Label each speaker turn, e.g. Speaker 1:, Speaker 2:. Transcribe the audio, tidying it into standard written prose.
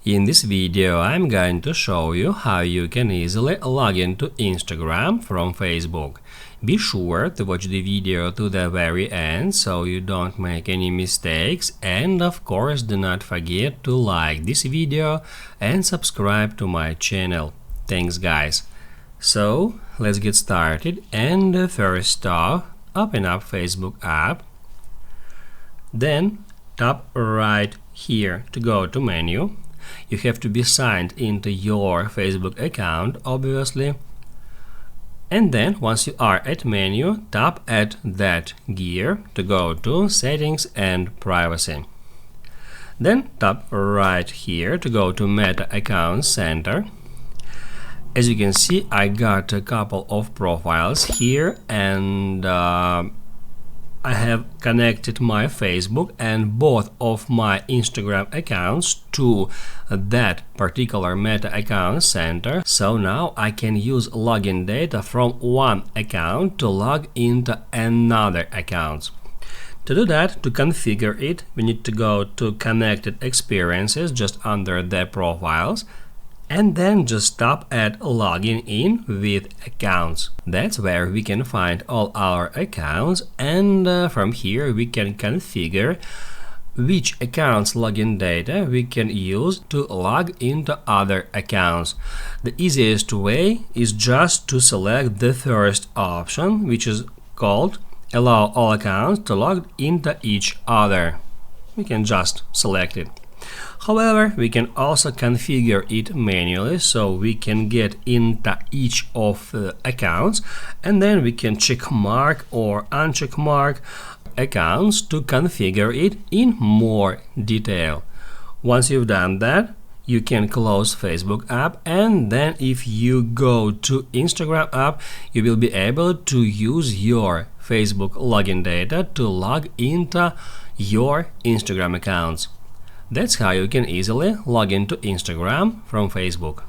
Speaker 1: In this video, I'm going to show you how you can easily log into Instagram from Facebook. Be sure to watch the video to the very end so you don't make any mistakes, and of course do not forget to like this video and subscribe to my channel. Thanks guys. So let's get started, and first off, open up Facebook app, then tap right here to go to menu. You have to be signed into your Facebook account, obviously. And then once you are at menu, tap at that gear to go to settings and privacy. Then tap right here to go to Meta Account Center. As you can see, I got a couple of profiles here, and I have connected my Facebook and both of my Instagram accounts to that particular Meta Account Center. So now I can use login data from one account to log into another account. To do that, to configure it, we need to go to Connected Experiences just under the profiles, and then just tap at Login in with Accounts. That's where we can find all our accounts, and from here we can configure which accounts login data we can use to log into other accounts. The easiest way is just to select the first option, which is called Allow all accounts to log into each other. We can just select it. However, we can also configure it manually, so we can get into each of the accounts, and then we can check mark or uncheck mark accounts to configure it in more detail. Once you've done that, you can close Facebook app, and then if you go to Instagram app, you will be able to use your Facebook login data to log into your Instagram accounts. That's how you can easily log into Instagram from Facebook.